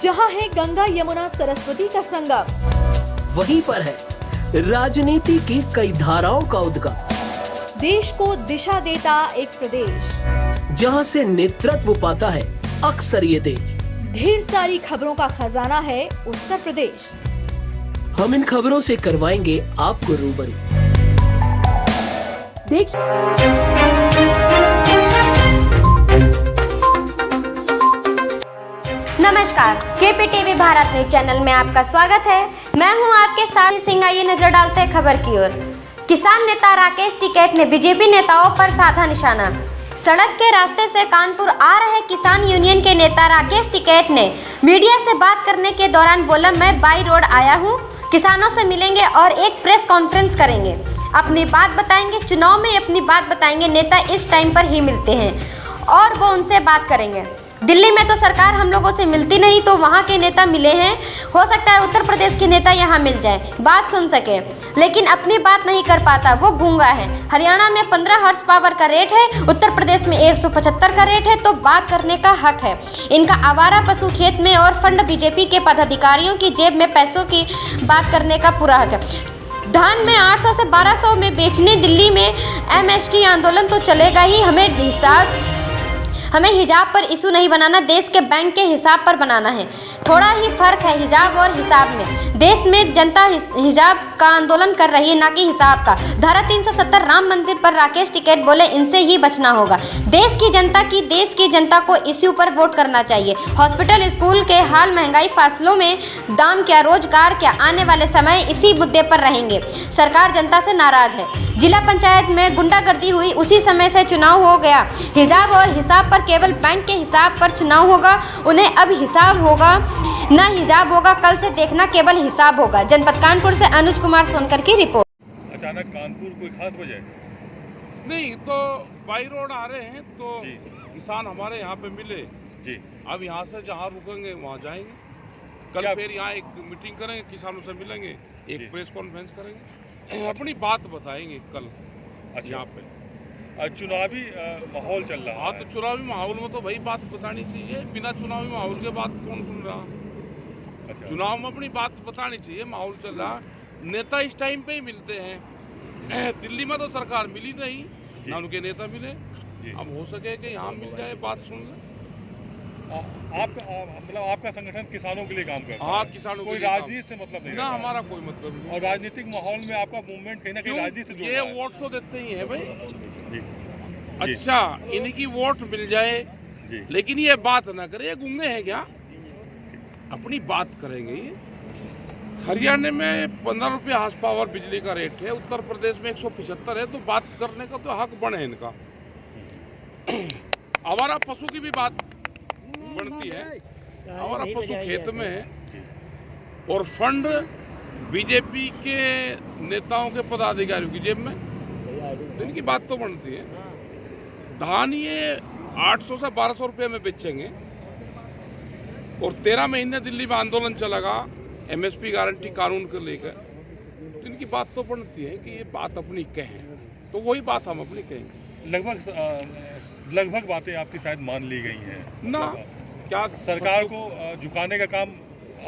जहां है गंगा यमुना सरस्वती का संगम, वहीं पर है राजनीति की कई धाराओं का उद्गम। देश को दिशा देता एक प्रदेश, जहां से नेतृत्व पाता है अक्सर ये देश। ढेर सारी खबरों का खजाना है उत्तर प्रदेश। हम इन खबरों से करवाएंगे आपको रूबरू। देखिए, नमस्कार, KPTV भारत न्यूज चैनल में आपका स्वागत है। मैं हूं आपके साथ सिंह। आइए नजर डालते हैं खबर की ओर। किसान नेता राकेश टिकैत ने बीजेपी नेताओं पर साधा निशाना। सड़क के रास्ते से कानपुर आ रहे किसान यूनियन के नेता राकेश टिकैत ने मीडिया से बात करने के दौरान बोला, मैं बाई रोड आया हूं, किसानों से मिलेंगे और एक प्रेस कॉन्फ्रेंस करेंगे, अपनी बात बताएंगे, चुनाव में अपनी बात बताएंगे। नेता इस टाइम पर ही मिलते हैं और वो उनसे बात करेंगे। दिल्ली में तो सरकार हम लोगों से मिलती नहीं, तो वहाँ के नेता मिले हैं। हो सकता है उत्तर प्रदेश के नेता यहाँ मिल जाए, बात सुन सके, लेकिन अपनी बात नहीं कर पाता, वो गूंगा है। हरियाणा में 15 हॉर्स पावर का रेट है, उत्तर प्रदेश में 175 का रेट है, तो बात करने का हक है। इनका आवारा पशु खेत में और फंड बीजेपी के पदाधिकारियों की जेब में पैसों की बात करने का पूरा हक है। धान में 800 से 1200 में बेचने दिल्ली में MST आंदोलन तो चलेगा ही। हमें हिजाब पर इशू नहीं बनाना, देश के बैंक के हिसाब पर बनाना है। थोड़ा ही फर्क है हिजाब और हिसाब में। देश में जनता हिजाब का आंदोलन कर रही है, ना कि हिसाब का। धारा 370 राम मंदिर पर राकेश टिकैत बोले, इनसे ही बचना होगा। देश की जनता को इश्यू पर वोट करना चाहिए। हॉस्पिटल, स्कूल के हाल, महंगाई, फासलों में दाम क्या, रोजगार क्या, आने वाले समय इसी मुद्दे पर रहेंगे। सरकार जनता से नाराज है। जिला पंचायत में गुंडागर्दी हुई, उसी समय से चुनाव हो गया। हिजाब और हिसाब पर केवल बैंक के हिसाब पर चुनाव होगा, उन्हें अब हिसाब होगा ना हिजाब होगा। कल से देखना केवल हिसाब होगा। जनपद कानपुर से अनुज कुमार सोनकर की रिपोर्ट। अचानक कानपुर, कोई खास वजह? नहीं, तो बाई रोड आ रहे हैं तो किसान हमारे यहाँ पे मिले जी। अब यहाँ से जहाँ रुकेंगे वहाँ जाएंगे। कल फिर यहाँ एक मीटिंग करेंगे, किसानों से मिलेंगे, एक प्रेस कॉन्फ्रेंस करेंगे, अपनी बात बताएंगे कल। अच्छा, यहाँ पे चुनावी माहौल चल रहा है। हाँ, तो चुनावी माहौल में तो भाई बात बतानी चाहिए। बिना चुनावी माहौल के बात कौन सुन रहा? अच्छा, चुनाव में अपनी बात बतानी चाहिए। माहौल चल रहा, नेता इस टाइम पे ही मिलते हैं। दिल्ली में तो सरकार मिली नहीं, ना उनके नेता मिले। अब हो सके कि यहाँ मिल जाए, बात सुन ले। आपका संगठन किसानों के लिए काम करता है? हाँ, किसानों कोई के लिए राजनीति से मतलब नहीं ना, रखता? हमारा कोई मतलब नहीं। और राजनीतिक माहौल में आपका मूवमेंट कहीं ना कहीं राजनीति से जुड़ा ये है। वोट तो देते ही है भाई। जी। अच्छा, इनकी वोट मिल जाए जी। लेकिन ये बात ना करे, ये गूंगे हैं क्या? अपनी बात करेंगे ये। हरियाणा में 15 रुपये हॉर्स पावर बिजली का रेट है, उत्तर प्रदेश में 175 है, तो बात करने का तो हक बने इनका। आवारा पशु की भी बात बनती है। आवारा पशु खेत में है और फंड बीजेपी के नेताओं के पदाधिकारियों की जेब में, तो इनकी बात तो बनती है। धान ये 800 से 1200 रुपये में बेचेंगे और 13 महीने दिल्ली में आंदोलन चलेगा MSP गारंटी कानून को लेकर, तो इनकी बात तो बनती है कि ये बात अपनी कहें, तो वही बात हम अपनी कहेंगे। लगभग बातें आपकी शायद मान ली गई हैं ना, क्या सरकार को झुकाने का काम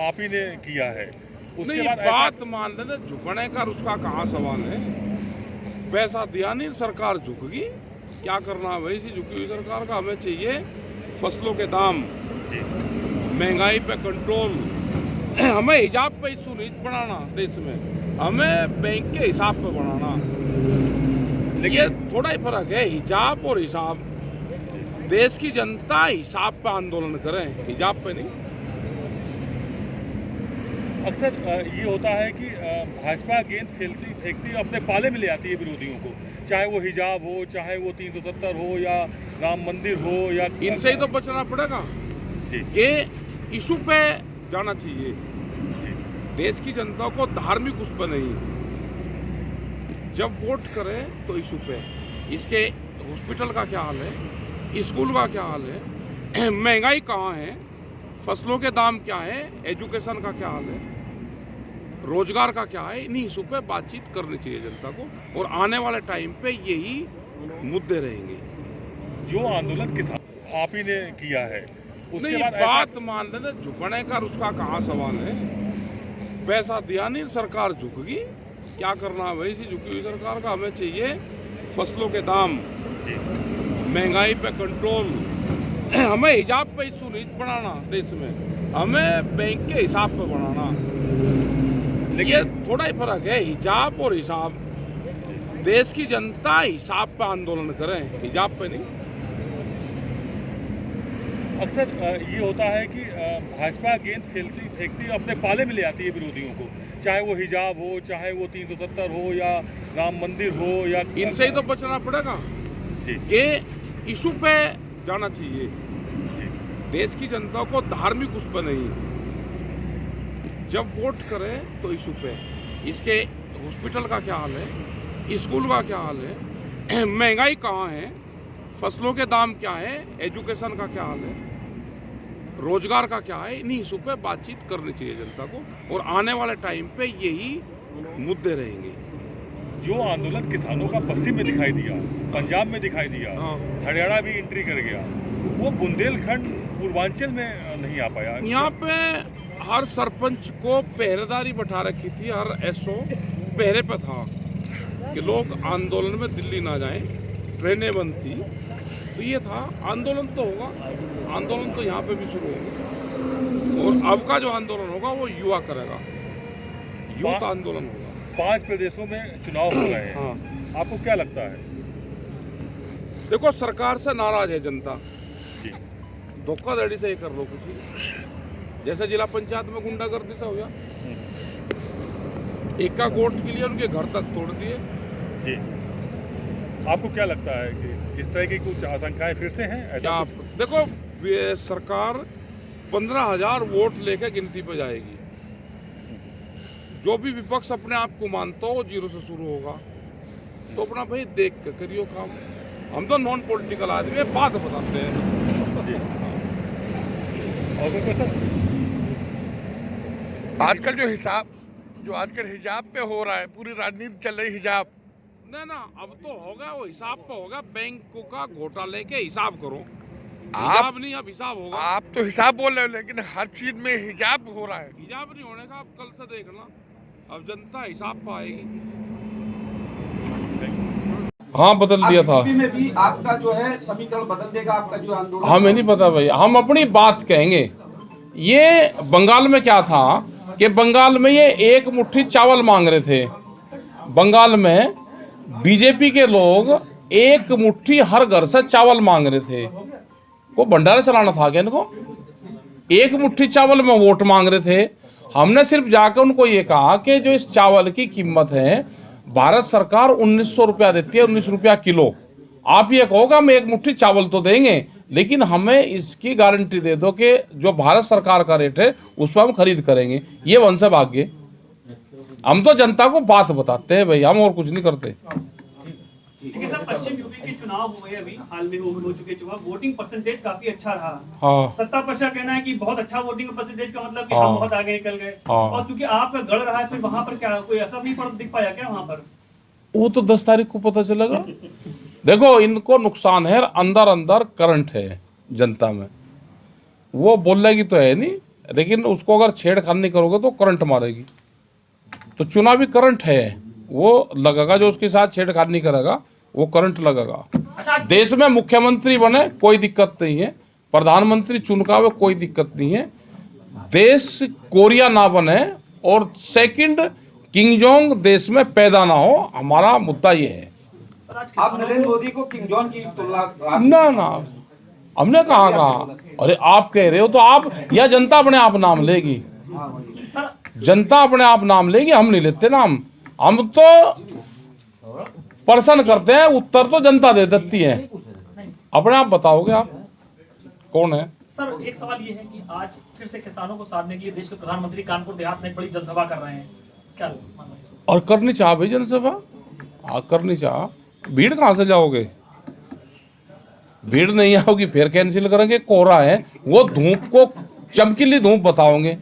आप ही ने किया है? उसके नहीं, बाद बात मान लेना, झुकने का उसका कहाँ सवाल है? पैसा दिया नहीं, सरकार झुकेगी? क्या करना है भाई? झुकी हुई सरकार का हमें चाहिए फसलों के दाम, महंगाई पे कंट्रोल। हमें हिजाब पे इशू नहीं बनाना देश में, हमें बैंक के हिसाब पे बनाना। लेकिन थोड़ा ही फर्क है, हिजाब और हिसाब। देश की जनता हिसाब पे आंदोलन करें, हिजाब पे नहीं। अक्सर ये होता है कि भाजपा गेंद फेंकती अपने पाले में ले आती है विरोधियों को, चाहे वो हिजाब हो, चाहे वो 370 हो, या राम मंदिर हो, या इनसे ही तो बचना पड़ेगा। ये इशू पे जाना चाहिए। देश की जनता को धार्मिक उस पर नहीं, जब वोट करें तो इशू पे। इसके हॉस्पिटल का क्या हाल है, स्कूल का क्या हाल है, महंगाई कहाँ है, फसलों के दाम क्या है, एजुकेशन का क्या हाल है, रोजगार का क्या है, इन्हीं इशू पे बातचीत करनी चाहिए जनता को। और आने वाले टाइम पे यही मुद्दे रहेंगे। जो आंदोलन किसान आप ही ने किया है, उसके नहीं, बाद बात मान लेना, झुकने का उसका कहाँ सवाल है। पैसा दिया नहीं, सरकार झुक गई, क्या करना है भाई इसी झुकी हुई सरकार का। हमें चाहिए फसलों के दाम, महंगाई पे कंट्रोल, हमें हिजाब पे इशू नहीं बनाना देश में, हमें बैंक के हिसाब पे बनाना। लेकिन ये थोड़ा ही फर्क है, हिजाब और हिसाब। देश की जनता हिसाब पे आंदोलन करें, हिजाब पे नहीं। अक्सर ये होता है कि भाजपा गेंद फेंकती अपने पाले में ले आती है विरोधियों को, चाहे वो हिजाब हो, चाहे वो 370 हो, या राम मंदिर हो, या इनसे ही तो बचना पड़ेगा। ये इशू पे जाना चाहिए। देश की जनता को धार्मिक उस पर नहीं, जब वोट करें तो इशू पे। इसके हॉस्पिटल का क्या हाल है, स्कूल का क्या हाल है, महंगाई कहाँ है, फसलों के दाम क्या है, एजुकेशन का क्या हाल है, रोजगार का क्या है, इन्हीं इशू पे बातचीत करनी चाहिए जनता को। और आने वाले टाइम पे यही मुद्दे रहेंगे। जो आंदोलन किसानों का पश्चिम में दिखाई दिया, पंजाब में दिखाई दिया, हरियाणा भी एंट्री कर गया, वो बुंदेलखंड पूर्वांचल में नहीं आ पाया। यहाँ पे हर सरपंच को पहरेदारी बैठा रखी थी, हर एसओ पहरे पे था कि लोग आंदोलन में दिल्ली ना जाएं, ट्रेनें बंद थी। तो ये था, आंदोलन तो होगा, आंदोलन तो यहाँ पे भी शुरू होगा। और अब का जो आंदोलन होगा वो युवा करेगा, यूथ आंदोलन होगा। 5 प्रदेशों में चुनाव हो रहे हैं। हाँ। आपको क्या लगता है? देखो, सरकार से नाराज है जनता, धोखाधड़ी से ही कर लो कुछ, जैसे जिला पंचायत में गुंडागर्दी से हो गया, एका वोट के लिए उनके घर तक तोड़ दिए। जी, आपको क्या लगता है कि इस तरह की कुछ आशंकाएं फिर से हैं? ऐसा देखो, सरकार 15,000 वोट लेकर गिनती पे जाएगी। जो भी विपक्ष अपने आप को मानता हो 0 से शुरू होगा, तो अपना भाई देख कर करियो काम। हम तो नॉन पॉलिटिकल आदमी है, बात बताते हैं। और कोई क्वेश्चन? आजकल जो आजकल हिजाब पे हो रहा है, पूरी राजनीति चल रही हिजाब। ना, अब तो होगा, वो हिसाब पे होगा। बैंकों का घोटाले के हिसाब करो, हिजाब नहीं, अब हिसाब होगा। आप तो हिसाब बोल रहे हो, लेकिन हर चीज में हिजाब हो रहा है। हिजाब नहीं होने का, अब कल से देखना, अब जनता हिसाब पे आएगी। हाँ, बदल दिया था। यूपी में भी आपका जो है समीकरण बदल देगा, आपका जो आंदोलन। हमें नहीं पता भाई, हम अपनी बात कहेंगे। ये बंगाल में क्या था कि बंगाल में ये एक मुट्ठी चावल मांग रहे थे। बंगाल में बीजेपी के लोग एक मुट्ठी हर घर से चावल मांग रहे थे। वो भंडारा चलाना था क्या इनको? एक मुट्ठी चावल में वोट मांग रहे थे। हमने सिर्फ जाकर उनको ये कहा कि जो इस चावल की कीमत है, भारत सरकार 1900 रुपया देती है, 19 रुपया किलो। आप ये कहोगे हम एक मुट्ठी चावल तो देंगे, लेकिन हमें इसकी गारंटी दे दो कि जो भारत सरकार का रेट है उस पर हम खरीद करेंगे। ये वन से भाग गए। हम तो जनता को बात बताते हैं भाई, हम और कुछ नहीं करते। देखिए सर, पश्चिम यूपी के चुनाव हुए, अभी हाल में हो चुके चुनाव, वोटिंग परसेंटेज काफी अच्छा रहा। हाँ। सत्ता पक्ष का कहना है कि बहुत अच्छा वोटिंग परसेंटेज का मतलब कि हाँ। हम बहुत आगे निकल गए। हाँ। और चूंकि आपका गढ़ रहा है, फिर वहाँ पर क्या कोई ऐसा भी फर्क दिख पाया क्या वहाँ पर? वो तो 10 तारीख को पता चलेगा। देखो, इनको नुकसान है, अंदर अंदर करंट है जनता में, वो बोलेगी तो है नहीं, लेकिन उसको अगर छेड़खानी नहीं करोगे तो करंट मारेगी। तो चुनावी करंट है, वो लगेगा। जो उसके साथ छेड़खानी नहीं करेगा वो करंट लगेगा। देश में मुख्यमंत्री बने कोई दिक्कत नहीं है, प्रधानमंत्री चुनकावे कोई दिक्कत नहीं है। देश कोरिया ना बने और सेकंड किंग जोंग देश में पैदा ना हो, हमारा मुद्दा ये है। आप नरेंद्र मोदी को किंग जॉन की तुलना ना, हमने कहा। अरे आप कह रहे हो तो आप, या जनता अपने आप नाम लेगी, जनता अपने आप नाम लेगी, हम नहीं लेते नाम। हम तो प्रश्न करते हैं, उत्तर तो जनता दे देती है। अपने आप बताओगे आप कौन है? सर, एक सवाल ये है कि आज फिर से किसानों को साधने के लिए देश के प्रधानमंत्री कानपुर देहात में बड़ी जनसभा कर रहे हैं, क्या मानना है इसको? और करनी चाह भाई जनसभा, करनी चाह। भीड़ कहाँ से जाओगे? भीड़ नहीं आओगी, फिर कैंसिल करेंगे। कोहरा है, वो धूप को चमकीली धूप बताओगे।